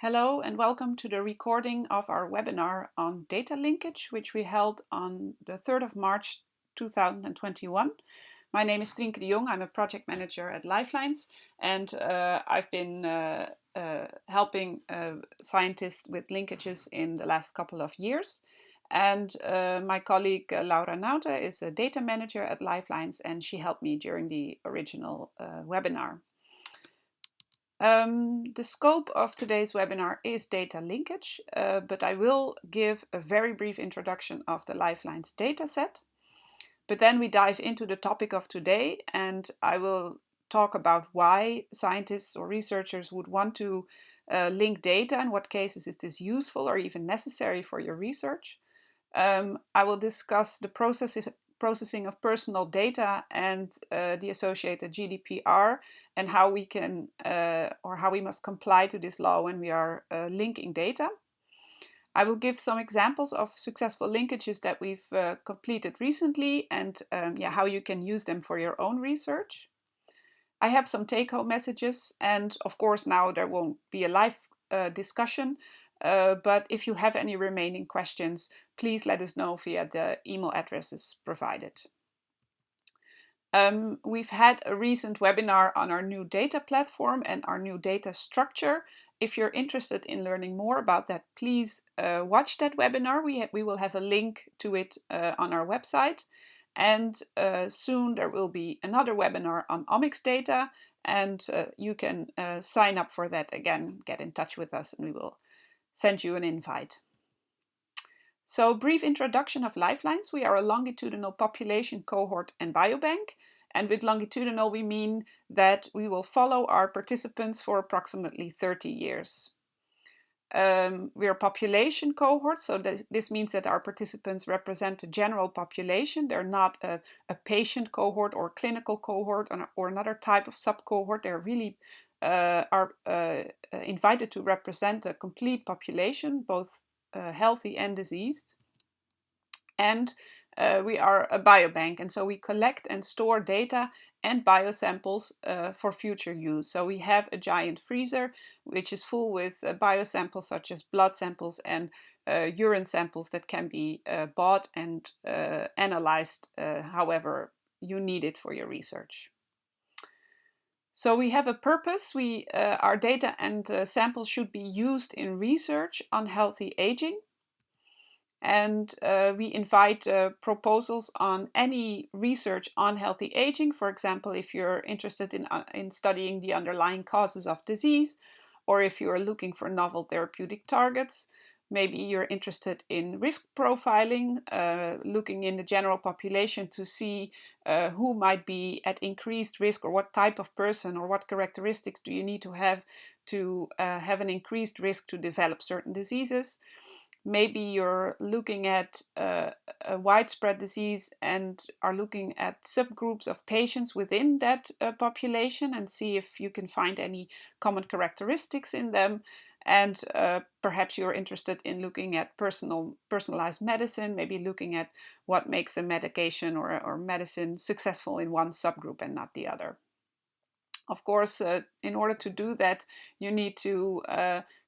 Hello and welcome to the recording of our webinar on data linkage, which we held on the 3rd of March 2021. My name is Trienke de Jong. I'm a project manager at Lifelines, and I've been helping scientists with linkages in the last couple of years. And my colleague Laura Nauta is a data manager at Lifelines, and she helped me during the original webinar. The scope of today's webinar is data linkage, but I will give a very brief introduction of the Lifelines dataset. But then we dive into the topic of today, and I will talk about why scientists or researchers would want to link data, in what cases is this useful or even necessary for your research. I will discuss the processing of personal data and the associated GDPR, and how we can or how we must comply to this law when we are linking data. I will give some examples of successful linkages that we've completed recently, and how you can use them for your own research. I have some take-home messages, and of course now there won't be a live discussion, but if you have any remaining questions, please let us know via the email addresses provided. We've had a recent webinar on our new data platform and our new data structure. If you're interested in learning more about that, please watch that webinar. We will have a link to it on our website. And soon there will be another webinar on omics data, and you can sign up for that again, get in touch with us, and we will send you an invite. So, brief introduction of Lifelines. We are a longitudinal population cohort and biobank. And with longitudinal, we mean that we will follow our participants for approximately 30 years. We're a population cohort, so this means that our participants represent the general population. They're not a patient cohort or clinical cohort or another type of sub-cohort. They're really are invited to represent a complete population, both healthy and diseased. And we are a biobank, and so we collect and store data and biosamples for future use. So we have a giant freezer which is full with biosamples such as blood samples and urine samples that can be bought and analyzed however you need it for your research. So we have a purpose. Our data and samples should be used in research on healthy aging. And we invite proposals on any research on healthy aging. For example, if you're interested in studying the underlying causes of disease, or if you're looking for novel therapeutic targets. Maybe you're interested in risk profiling, looking in the general population to see who might be at increased risk, or what type of person or what characteristics do you need to have an increased risk to develop certain diseases. Maybe you're looking at a widespread disease and are looking at subgroups of patients within that population and see if you can find any common characteristics in them. And perhaps you're interested in looking at personalized medicine, maybe looking at what makes a medication or medicine successful in one subgroup and not the other. Of course, in order to do that, you need to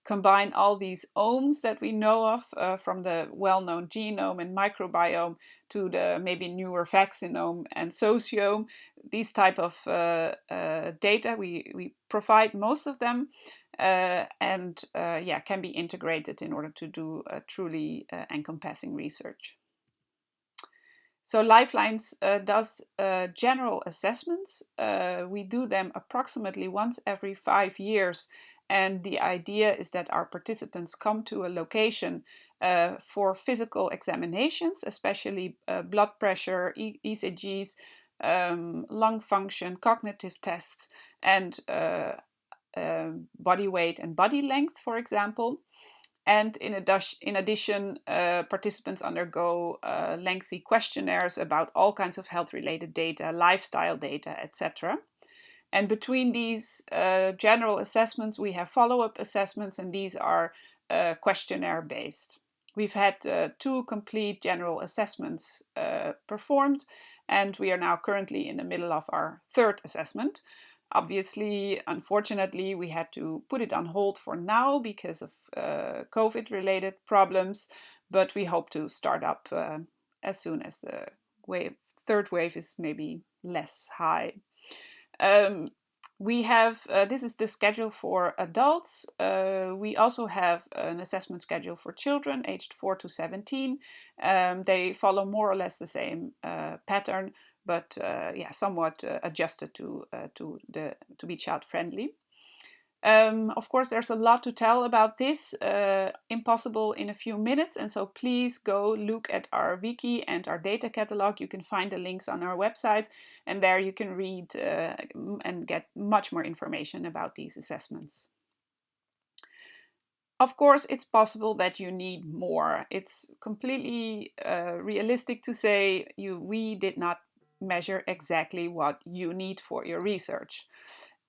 combine all these omes that we know of, from the well-known genome and microbiome to the maybe newer vaccinome and sociome. These type of data, we provide most of them, and can be integrated in order to do truly encompassing research. So Lifelines does general assessments. We do them approximately once every 5 years. And the idea is that our participants come to a location for physical examinations, especially blood pressure, ECGs, lung function, cognitive tests, and body weight and body length, for example. And in addition, participants undergo lengthy questionnaires about all kinds of health-related data, lifestyle data, etc. And between these general assessments, we have follow-up assessments, and these are questionnaire-based. We've had 2 complete general assessments performed, and we are now currently in the middle of our 3rd assessment. Obviously, unfortunately, we had to put it on hold for now because of COVID-related problems, but we hope to start up as soon as the third wave is maybe less high. We have, this is the schedule for adults. We also have an assessment schedule for children aged 4 to 17. They follow more or less the same pattern, but yeah, somewhat adjusted to be child friendly. Of course, there's a lot to tell about this, impossible in a few minutes, and so please go look at our wiki and our data catalog. You can find the links on our website, and there you can read and get much more information about these assessments. Of course, it's possible that you need more. It's completely realistic to say we did not measure exactly what you need for your research.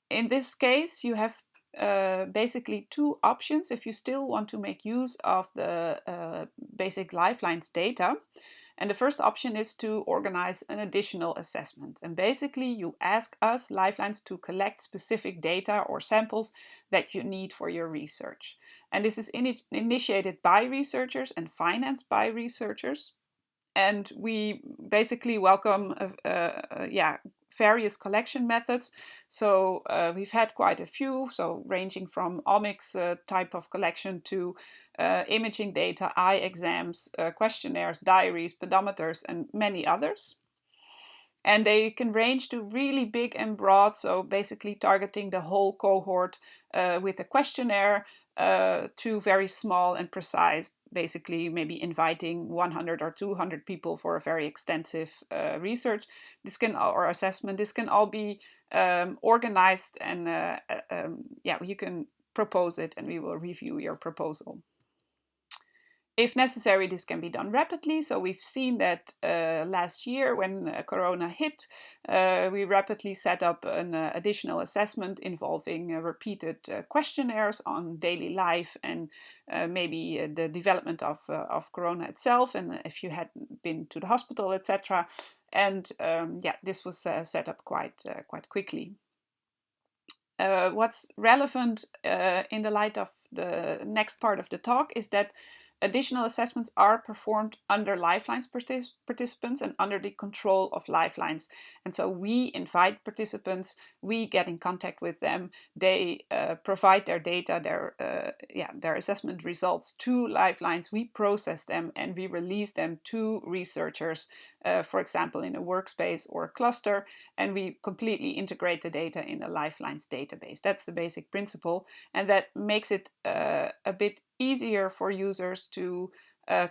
In this case, you have basically two options if you still want to make use of the basic Lifelines data. And the first option is to organize an additional assessment. And basically, you ask us, Lifelines, to collect specific data or samples that you need for your research. And this is initiated by researchers and financed by researchers. And we basically welcome various collection methods. So we've had quite a few, so ranging from omics type of collection to imaging data, eye exams, questionnaires, diaries, pedometers, and many others. And they can range to really big and broad, so basically targeting the whole cohort with a questionnaire, to very small and precise, basically maybe inviting 100 or 200 people for a very extensive research. This can, or assessment, this can all be organized, and you can propose it and we will review your proposal. If necessary, this can be done rapidly. So we've seen that last year when Corona hit, we rapidly set up an additional assessment involving repeated questionnaires on daily life and maybe the development of Corona itself, and if you had been to the hospital, etc. And this was set up quite quickly. What's relevant in the light of the next part of the talk is that additional assessments are performed under Lifelines participants and under the control of Lifelines. And so we invite participants, we get in contact with them, they provide their data, their assessment results to Lifelines, we process them and we release them to researchers, for example, in a workspace or a cluster, and we completely integrate the data in a Lifelines database. That's the basic principle, and that makes it a bit easier for users to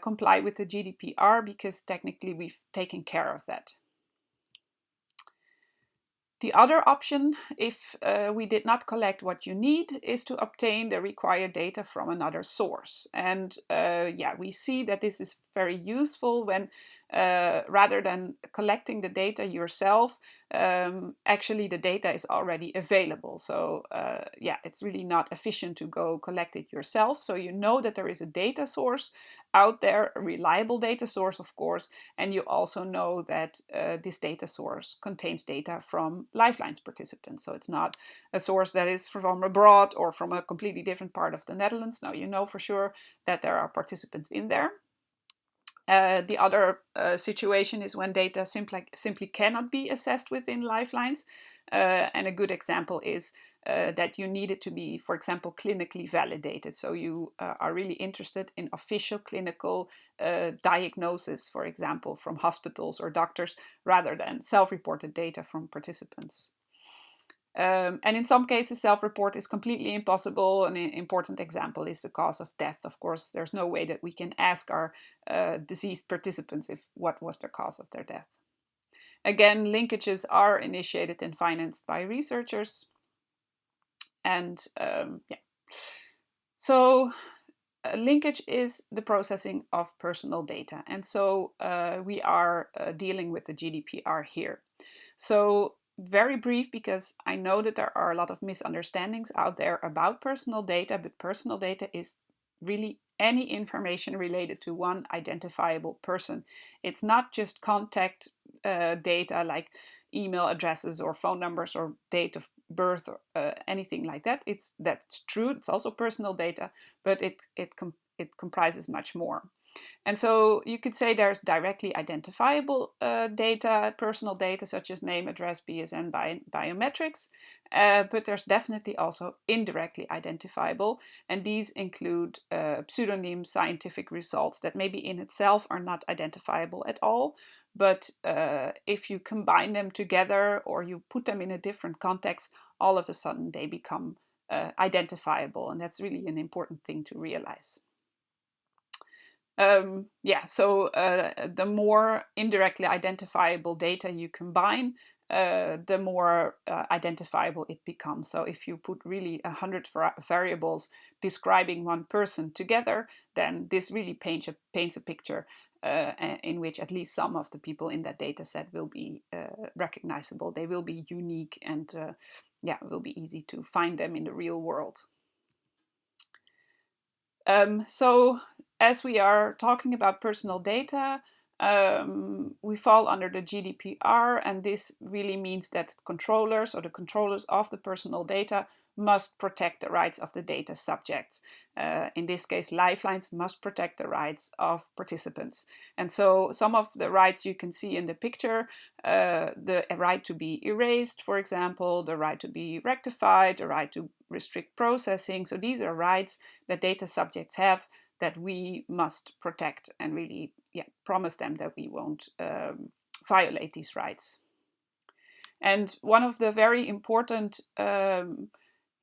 comply with the GDPR, because technically we've taken care of that. The other option, if we did not collect what you need, is to obtain the required data from another source. And we see that this is very useful when rather than collecting the data yourself, actually the data is already available. So it's really not efficient to go collect it yourself. So you know that there is a data source out there, a reliable data source, of course, and you also know that this data source contains data from Lifelines participants. So it's not a source that is from abroad or from a completely different part of the Netherlands. Now you know for sure that there are participants in there. The other situation is when data simply cannot be assessed within Lifelines. And a good example is that you need it to be, for example, clinically validated. So you are really interested in official clinical diagnoses, for example, from hospitals or doctors, rather than self-reported data from participants. And in some cases, self-report is completely impossible. An important example is the cause of death. Of course, there's no way that we can ask our deceased participants what was the cause of their death. Again, linkages are initiated and financed by researchers. And so linkage is the processing of personal data. And so we are dealing with the GDPR here. So very brief, because I know that there are a lot of misunderstandings out there about personal data, but personal data is really any information related to one identifiable person. It's not just contact data like email addresses or phone numbers or date of birth, or anything like that. That's true. It's also personal data, but it comprises much more. And so you could say there's directly identifiable data, personal data such as name, address, BSN, biometrics, but there's definitely also indirectly identifiable, and these include pseudonym scientific results that maybe in itself are not identifiable at all, but if you combine them together or you put them in a different context, all of a sudden they become identifiable, and that's really an important thing to realize. So the more indirectly identifiable data you combine, the more identifiable it becomes. So if you put really 100 variables describing one person together, then this really paints a picture in which at least some of the people in that data set will be recognizable. They will be unique, and it will be easy to find them in the real world. So as we are talking about personal data, we fall under the GDPR, and this really means that controllers or the controllers of the personal data must protect the rights of the data subjects. In this case, Lifelines must protect the rights of participants. And so some of the rights you can see in the picture, the right to be erased, for example, the right to be rectified, the right to restrict processing. So these are rights that data subjects have that we must protect and really promise them that we won't violate these rights. And one of the very important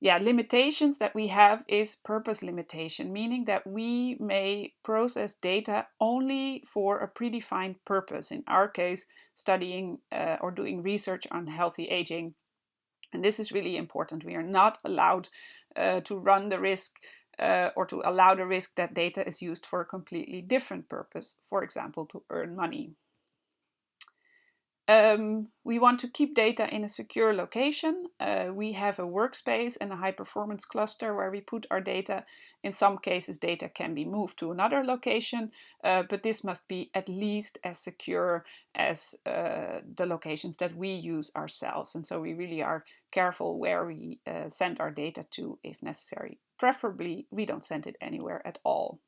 limitations that we have is purpose limitation, meaning that we may process data only for a predefined purpose. In our case, studying or doing research on healthy aging. And this is really important. We are not allowed to run the risk or to allow the risk that data is used for a completely different purpose, for example, to earn money. We want to keep data in a secure location. We have a workspace and a high performance cluster where we put our data. In some cases, data can be moved to another location, but this must be at least as secure as the locations that we use ourselves. And so we really are careful where we send our data to if necessary. Preferably, we don't send it anywhere at all.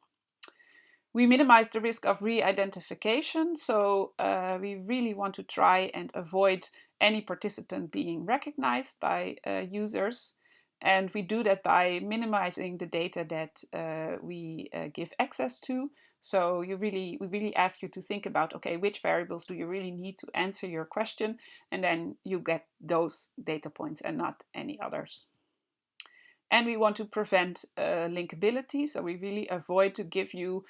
We minimize the risk of re-identification, so we really want to try and avoid any participant being recognized by users. And we do that by minimizing the data that we give access to. So we really ask you to think about, okay, which variables do you really need to answer your question? And then you get those data points and not any others. And we want to prevent linkability, so we really avoid to give you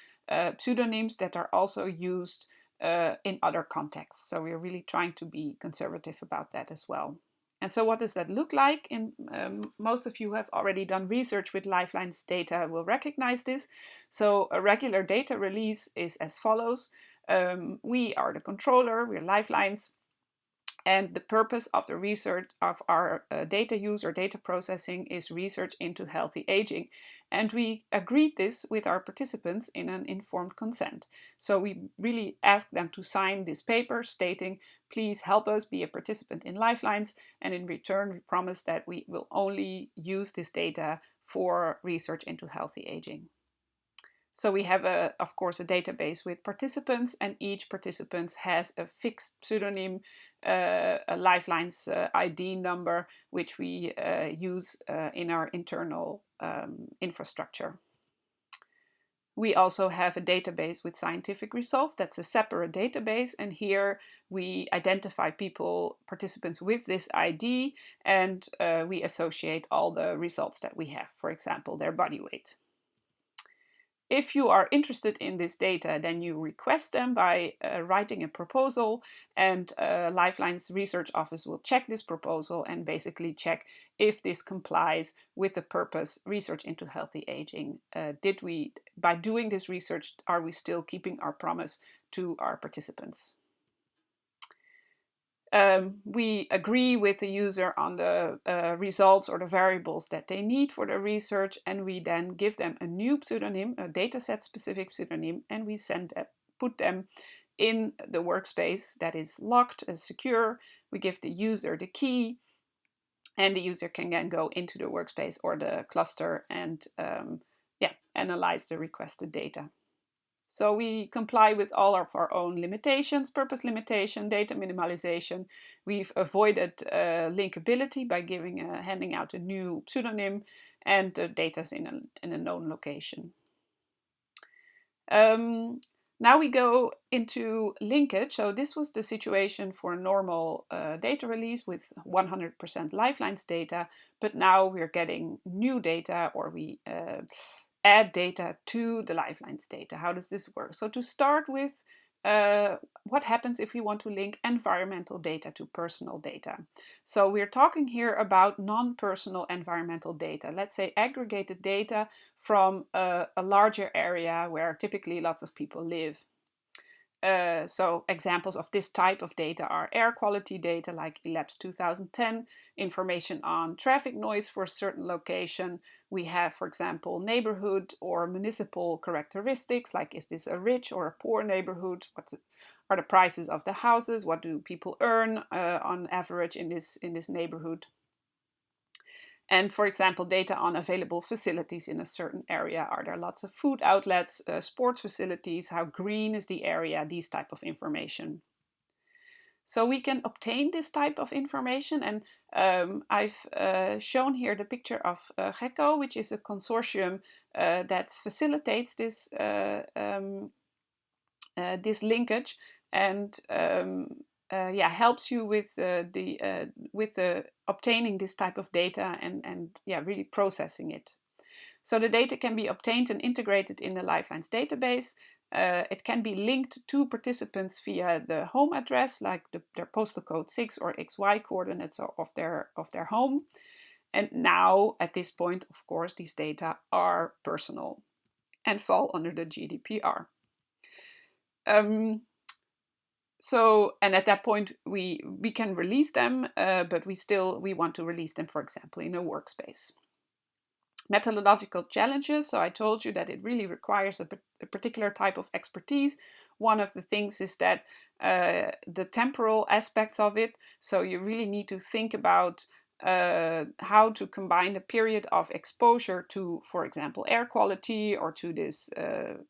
pseudonyms that are also used in other contexts. So we're really trying to be conservative about that as well. And so what does that look like? Most of you have already done research with Lifelines data will recognize this. So a regular data release is as follows. We are the controller, we're Lifelines. And the purpose of the research of our data use or data processing is research into healthy aging. And we agreed this with our participants in an informed consent. So we really asked them to sign this paper stating, please help us be a participant in Lifelines. And in return, we promise that we will only use this data for research into healthy aging. So we have, of course, a database with participants, and each participant has a fixed pseudonym, a Lifelines ID number, which we use in our internal infrastructure. We also have a database with scientific results. That's a separate database, and here we identify participants with this ID, and we associate all the results that we have, for example, their body weight. If you are interested in this data, then you request them by writing a proposal, and Lifeline's research office will check this proposal and basically check if this complies with the purpose, research into healthy aging. By doing this research, are we still keeping our promise to our participants? We agree with the user on the results or the variables that they need for the research, and we then give them a new pseudonym, a dataset specific pseudonym, and we put them in the workspace that is locked and secure. We give the user the key, And the user can then go into the workspace or the cluster and analyze the requested data. So we comply with all of our own limitations, purpose limitation, data minimalization. We've avoided linkability by handing out a new pseudonym, and the data is in a known location. Now we go into linkage. So this was the situation for a normal data release with 100% Lifelines data, but now we're getting new data, or we add data to the Lifelines data. How does this work? So to start with, what happens if we want to link environmental data to personal data? So we're talking here about non-personal environmental data. Let's say aggregated data from a larger area where typically lots of people live. So examples of this type of data are air quality data like ELAPS 2010, information on traffic noise for a certain location. We have, for example, neighborhood or municipal characteristics, like is this a rich or a poor neighborhood? What are the prices of the houses? What do people earn on average in this neighborhood? And for example, data on available facilities in a certain area. Are there lots of food outlets, sports facilities? How green is the area? These type of information. So we can obtain this type of information, and I've shown here the picture of GECO, which is a consortium that facilitates this this linkage and helps you with obtaining this type of data and really processing it. So the data can be obtained and integrated in the Lifelines database. It can be linked to participants via the home address, like their postal code 6 or XY coordinates of their home. And now, at this point, of course, these data are personal and fall under the GDPR. And at that point, we can release them, but we want to release them, for example, in a workspace. Methodological challenges. So I told you that it really requires a particular type of expertise. One of the things is that the temporal aspects of it. So you really need to think about how to combine the period of exposure to, for example, air quality or to this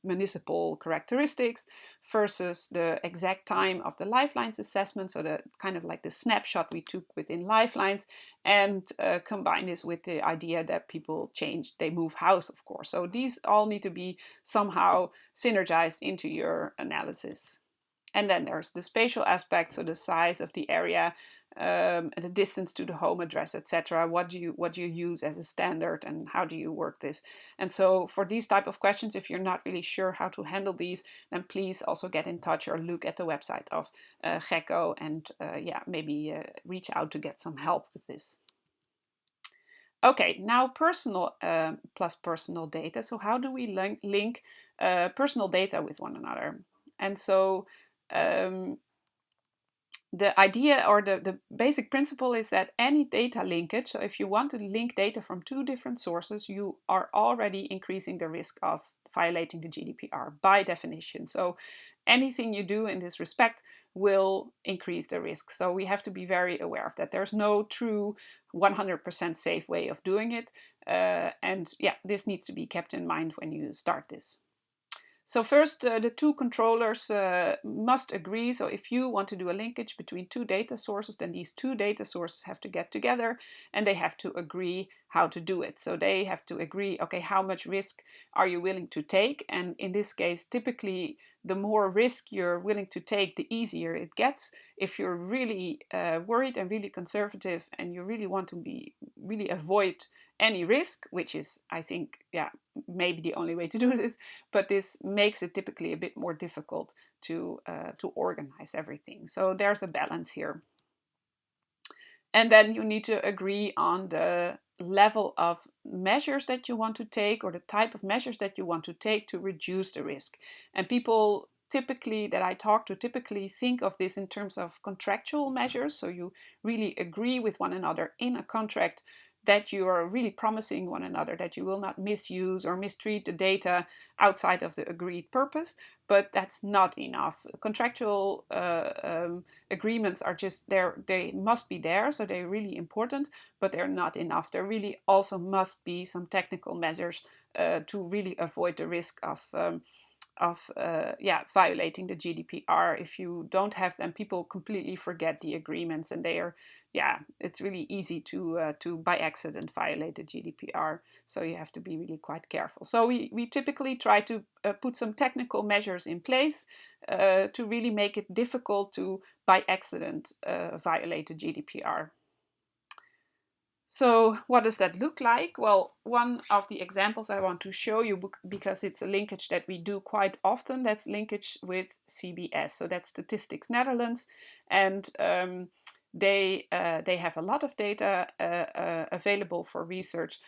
municipal characteristics versus the exact time of the Lifelines assessment, so the kind of like the snapshot we took within Lifelines, and combine this with the idea that people change, they move house, of course. So these all need to be somehow synergized into your analysis. And then there's the spatial aspect, so the size of the area, the distance to the home address, etc. What do you use as a standard, and how do you work this? And so for these type of questions, if you're not really sure how to handle these, then please also get in touch or look at the website of GECO and maybe reach out to get some help with this. Okay, now personal plus personal data. So how do we link personal data with one another? And so the idea or the basic principle is that any data linkage, so if you want to link data from two different sources, you are already increasing the risk of violating the GDPR by definition. So anything you do in this respect will increase the risk. So we have to be very aware of that. There's no true 100% safe way of doing it. This needs to be kept in mind when you start this. So first, the two controllers must agree. So if you want to do a linkage between two data sources, then these two data sources have to get together and they have to agree how to do it. So they have to agree, okay, how much risk are you willing to take? And in this case, typically, the more risk you're willing to take, the easier it gets. If you're really worried and really conservative and you really want to really avoid any risk, which is, I think, maybe the only way to do this, but this makes it typically a bit more difficult to organize everything. So there's a balance here. And then you need to agree on the level of measures that you want to take or the type of measures that you want to take to reduce the risk. And people typically that I talk to typically think of this in terms of contractual measures. So you really agree with one another in a contract that you are really promising one another that you will not misuse or mistreat the data outside of the agreed purpose, but that's not enough. Contractual agreements are just there, they must be there, so they're really important, but they're not enough. There really also must be some technical measures to really avoid the risk of violating the GDPR. If you don't have them, people completely forget the agreements, and they are, it's really easy to by accident violate the GDPR. So you have to be really quite careful. So we typically try to put some technical measures in place to really make it difficult to by accident violate the GDPR. So what does that look like? Well, one of the examples I want to show you, because it's a linkage that we do quite often, that's linkage with CBS. So that's Statistics Netherlands, and they have a lot of data available for research,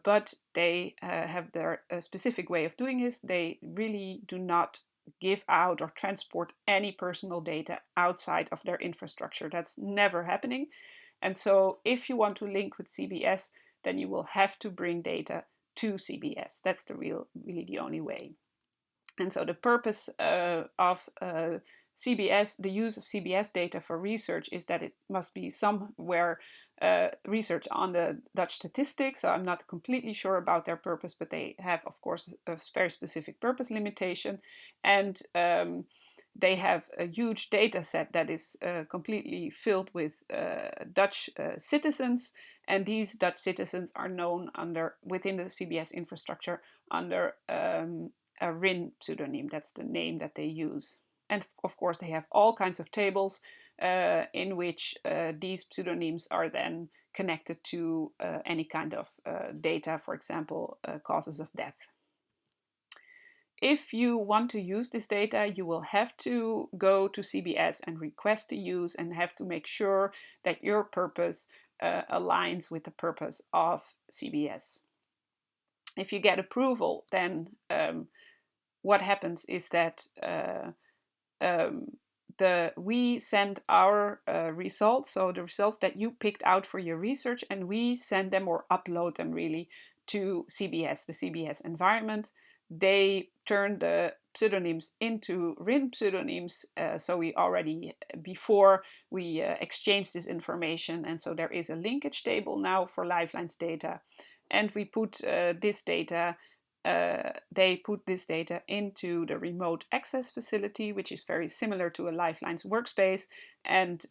but they have their specific way of doing this. They really do not give out or transport any personal data outside of their infrastructure. That's never happening. And so if you want to link with CBS, then you will have to bring data to CBS. That's really the only way. And so the purpose of CBS, the use of CBS data for research, is that it must be somewhere research on the Dutch statistics. So I'm not completely sure about their purpose, but they have, of course, a very specific purpose limitation. And they have a huge data set that is completely filled with Dutch citizens, and these Dutch citizens are known within the CBS infrastructure under a RIN pseudonym. That's the name that they use. And of course, they have all kinds of tables in which these pseudonyms are then connected to any kind of data, for example, causes of death. If you want to use this data, you will have to go to CBS and request the use, and have to make sure that your purpose aligns with the purpose of CBS. If you get approval, then what happens is that we send our results, so the results that you picked out for your research, and we send them or upload them really to CBS, the CBS environment. They turn the pseudonyms into RIN pseudonyms, so we already, before we exchange this information, and so there is a linkage table now for Lifelines data, and we put this data, they put this data into the remote access facility, which is very similar to a Lifelines workspace, and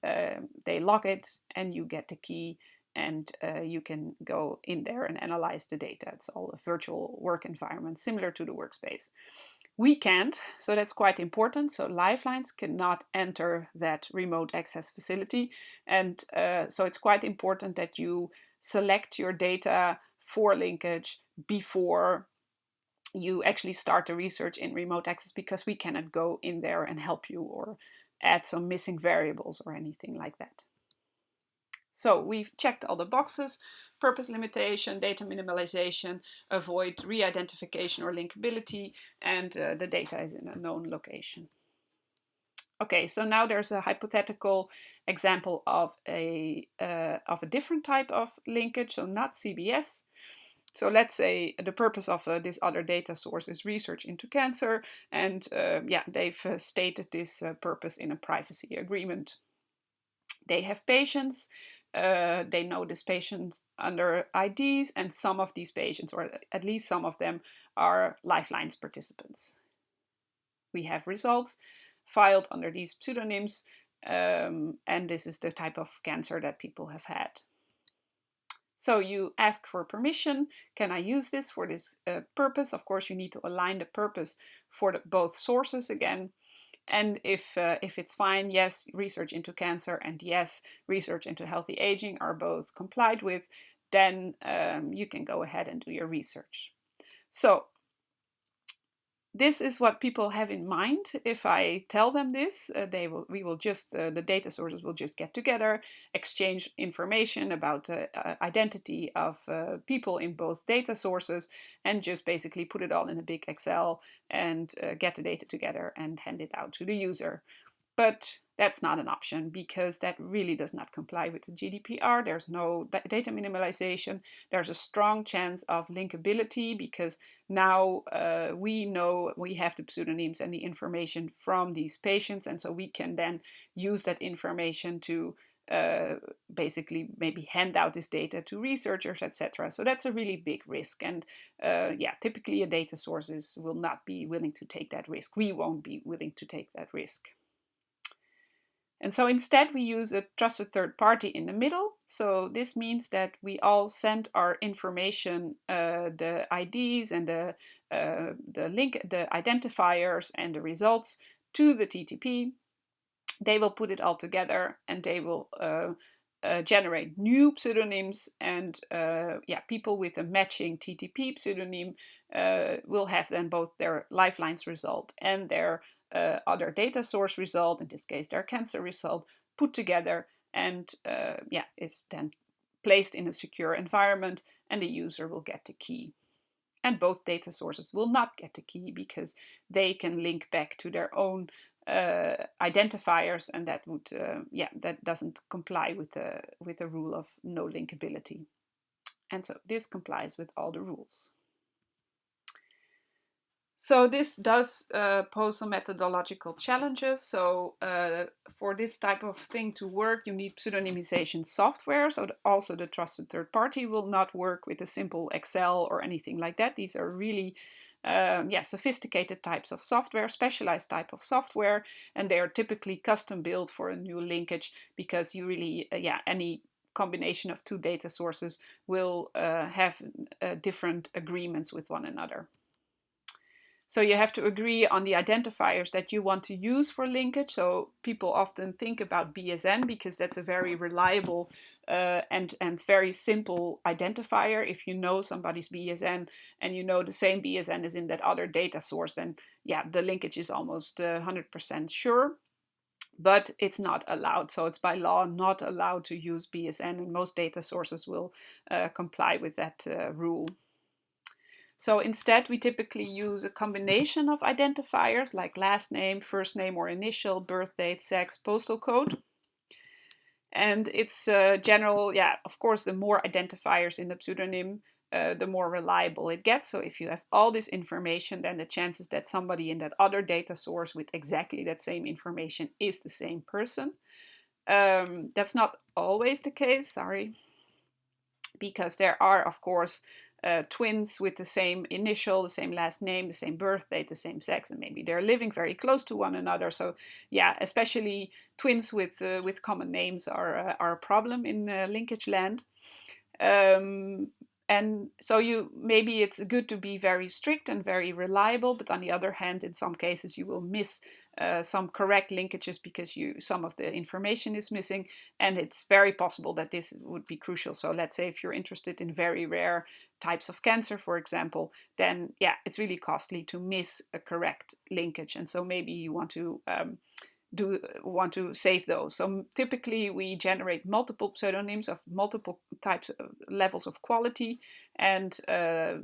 they log it, and you get the key, and you can go in there and analyze the data. It's all a virtual work environment similar to the workspace. We can't, so that's quite important. So Lifelines cannot enter that remote access facility, and so it's quite important that you select your data for linkage before you actually start the research in remote access, because we cannot go in there and help you or add some missing variables or anything like that. So we've checked all the boxes: purpose limitation, data minimalization, avoid re-identification or linkability, and the data is in a known location. Okay, so now there's a hypothetical example of a different type of linkage, so not CBS. So let's say the purpose of this other data source is research into cancer, and they've stated this purpose in a privacy agreement. They have patients, they know these patients under IDs, and some of these patients, or at least some of them, are Lifelines participants. We have results filed under these pseudonyms, and this is the type of cancer that people have had. So you ask for permission. Can I use this for this purpose? Of course, you need to align the purpose for both sources again. And if it's fine, yes, research into cancer, and yes, research into healthy aging are both complied with, then you can go ahead and do your research. So this is what people have in mind. If I tell them this, the data sources will just get together, exchange information about the identity of people in both data sources, and just basically put it all in a big Excel and get the data together and hand it out to the user. But That's not an option because that really does not comply with the GDPR. There's no data minimalization. There's a strong chance of linkability because now we know we have the pseudonyms and the information from these patients, and so we can then use that information to basically maybe hand out this data to researchers, etc. So that's a really big risk, and yeah, typically a data sources will not be willing to take that risk. We won't be willing to take that risk. And so instead we use a trusted third party in the middle. So this means that we all send our information, the IDs and the identifiers and the results to the TTP. They will put it all together and they will generate new pseudonyms, and yeah, people with a matching TTP pseudonym will have then both their Lifelines result and their other data source result, in this case their cancer result, put together, and yeah, it's then placed in a secure environment and the user will get the key. And both data sources will not get the key because they can link back to their own identifiers, and that would yeah, that doesn't comply with the rule of no linkability. And so this complies with all the rules. So this does pose some methodological challenges. So for this type of thing to work, you need pseudonymization software. So also the trusted third party will not work with a simple Excel or anything like that. These are really yeah, sophisticated types of software, specialized type of software, and they are typically custom built for a new linkage because you really, yeah, any combination of two data sources will have different agreements with one another. So you have to agree on the identifiers that you want to use for linkage. So people often think about BSN because that's a very reliable and very simple identifier. If you know somebody's BSN and you know the same BSN is in that other data source, then yeah, the linkage is almost 100% sure. But it's not allowed. So it's by law not allowed to use BSN, and most data sources will comply with that rule. So instead, we typically use a combination of identifiers like last name, first name or initial, birth date, sex, postal code. And it's general, yeah, of course, the more identifiers in the pseudonym, the more reliable it gets. So if you have all this information, then the chances that somebody in that other data source with exactly that same information is the same person. That's not always the case, sorry, because there are, of course, twins with the same initial, the same last name, the same birth date, the same sex, and maybe they're living very close to one another. So, yeah, especially twins with common names are a problem in linkage land. And so maybe it's good to be very strict and very reliable, but on the other hand, in some cases you will miss some correct linkages because some of the information is missing, and it's very possible that this would be crucial. So let's say if you're interested in very rare types of cancer, for example, then yeah, it's really costly to miss a correct linkage, and so maybe you want to save those. So typically we generate multiple pseudonyms of multiple types of levels of quality, and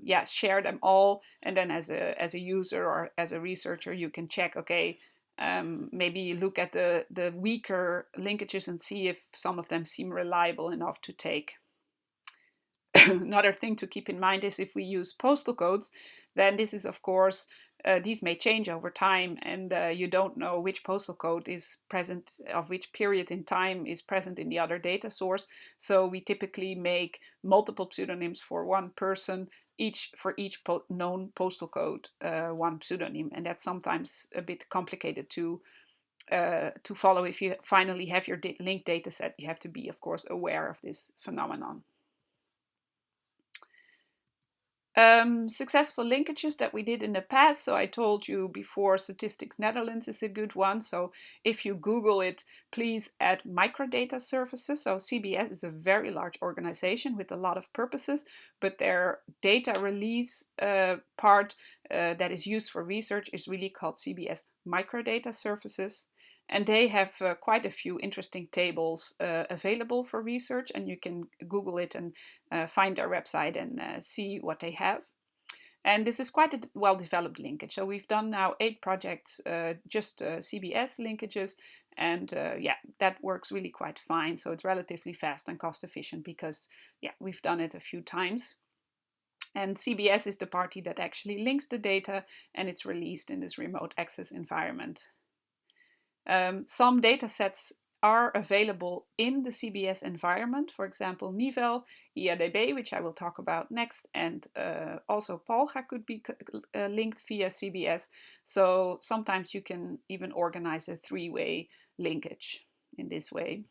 yeah, share them all. And then as a user or as a researcher, you can check, okay, maybe look at the weaker linkages and see if some of them seem reliable enough to take. Another thing to keep in mind is if we use postal codes, then this is, of course, these may change over time, and you don't know which postal code is present, of which period in time is present in the other data source. So we typically make multiple pseudonyms for one person, for each known postal code, one pseudonym, and that's sometimes a bit complicated to follow. If you finally have your linked data set, you have to be, of course, aware of this phenomenon. Successful linkages that we did in the past. So I told you before, Statistics Netherlands is a good one. So if you Google it, please add microdata services. So CBS is a very large organization with a lot of purposes, but their data release part that is used for research is really called CBS Microdata Services. And they have quite a few interesting tables available for research, and you can Google it and find their website and see what they have. And this is quite a well-developed linkage. So we've done now 8 projects, just CBS linkages, And yeah, that works really quite fine. So it's relatively fast and cost efficient because yeah, we've done it a few times. And CBS is the party that actually links the data, and it's released in this remote access environment. Some data sets are available in the CBS environment, for example, Nivel, IADB, which I will talk about next, and also Polga could be linked via CBS. So sometimes you can even organize a three-way linkage in this way.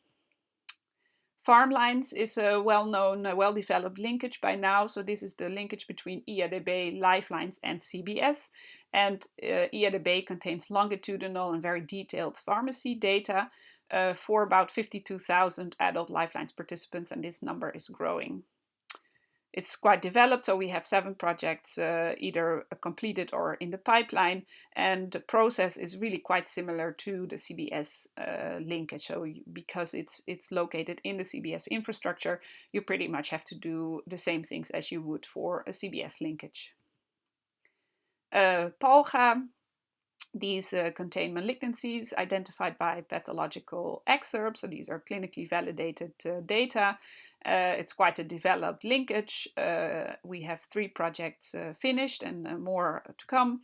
Farmlines is a well-known, well-developed linkage by now. So this is the linkage between IADB, Lifelines, and CBS. And IADB contains longitudinal and very detailed pharmacy data for about 52,000 adult Lifelines participants, and this number is growing. It's quite developed, so we have 7 projects either completed or in the pipeline, and the process is really quite similar to the CBS linkage. So because it's located in the CBS infrastructure, you pretty much have to do the same things as you would for a CBS linkage. Polga. These contain malignancies identified by pathological excerpts, so these are clinically validated data. It's quite a developed linkage. We have 3 projects finished and more to come.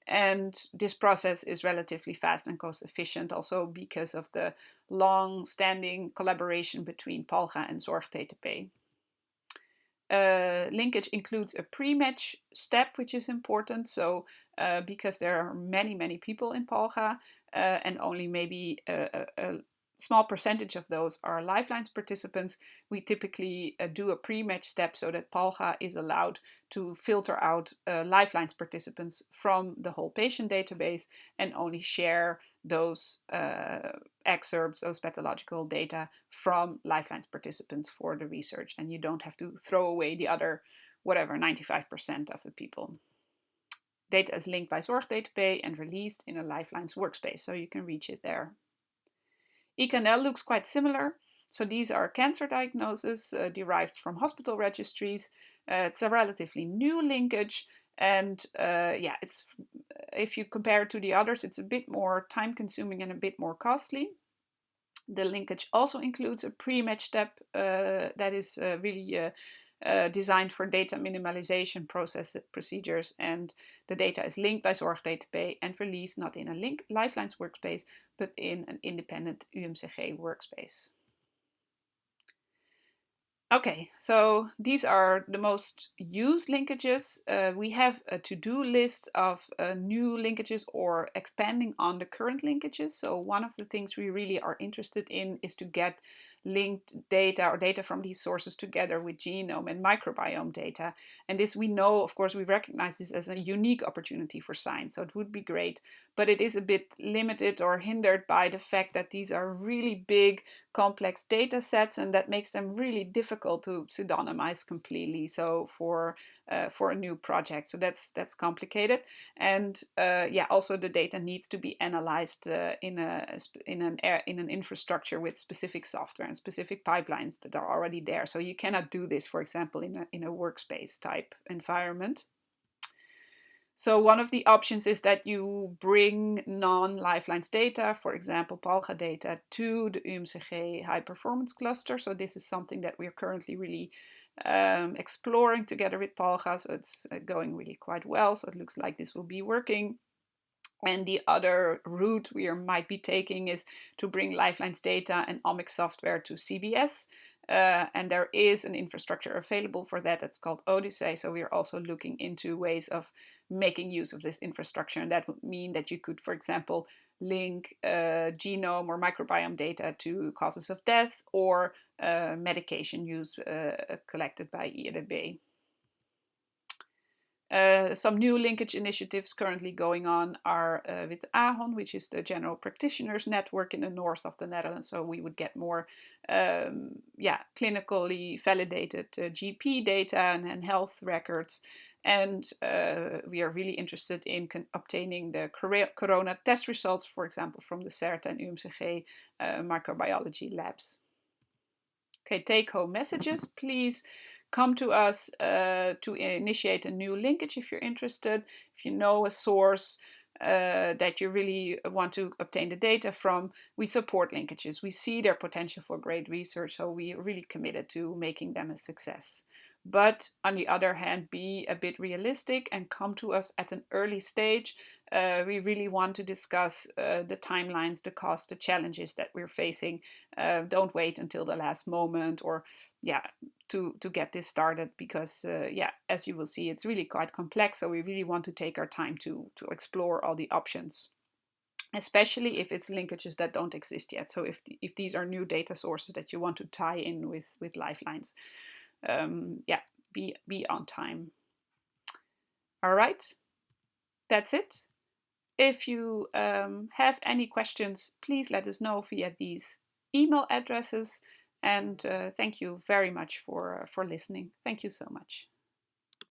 And this process is relatively fast and cost efficient, also because of the long-standing collaboration between Polga and ZorgDTP. Linkage includes a pre-match step, which is important. So because there are many people in Polga, and only maybe a small percentage of those are Lifelines participants, we typically do a pre-match step so that Polga is allowed to filter out Lifelines participants from the whole patient database and only share those excerpts, those pathological data from Lifelines participants for the research. And you don't have to throw away the other, whatever, 95% of the people. Data is linked by ZorgDTP and released in a Lifelines workspace, so you can reach it there. ECANL looks quite similar. So these are cancer diagnoses derived from hospital registries. It's a relatively new linkage, and yeah, it's, if you compare it to the others, it's a bit more time consuming and a bit more costly. The linkage also includes a pre-match step that is really designed for data minimalization procedures, and the data is linked by ZorgDTP and released not in a Lifelines workspace, but in an independent UMCG workspace. Okay, so these are the most used linkages. We have a to-do list of new linkages or expanding on the current linkages. So one of the things we really are interested in is to get linked data or data from these sources together with genome and microbiome data. And this, we know, of course, we recognize this as a unique opportunity for science. So it would be great, but it is a bit limited or hindered by the fact that these are really big, complex data sets, and that makes them really difficult to pseudonymize completely. So for a new project, so that's complicated. And yeah, also the data needs to be analyzed in an infrastructure with specific software and specific pipelines that are already there. So you cannot do this, for example, in a workspace type environment. So one of the options is that you bring non-Lifelines data, for example, Polga data, to the UMCG high performance cluster. So this is something that we're currently really exploring together with Polga. So it's going really quite well. So it looks like this will be working. And the other route we might be taking is to bring Lifelines data and omics software to CBS. And there is an infrastructure available for that. It's called Odyssey. So we are also looking into ways of making use of this infrastructure. And that would mean that you could, for example, link genome or microbiome data to causes of death or medication use collected by IADB. Some new linkage initiatives currently going on are with AHON, which is the General Practitioners Network in the north of the Netherlands. So we would get more clinically validated GP data and health records. And we are really interested in obtaining the corona test results, for example, from the CERT and UMCG microbiology labs. Okay, take-home messages. Please come to us to initiate a new linkage if you're interested. If you know a source that you really want to obtain the data from, we support linkages. We see their potential for great research, so we are really committed to making them a success. But on the other hand, be a bit realistic and come to us at an early stage. We really want to discuss the timelines, the cost, the challenges that we're facing. Don't wait until the last moment, or to get this started, because as you will see, it's really quite complex. So we really want to take our time to explore all the options, especially if it's linkages that don't exist yet. So if these are new data sources that you want to tie in with Lifelines, be on time. All right, that's it. If you have any questions, please let us know via these email addresses. And thank you very much for listening. Thank you so much.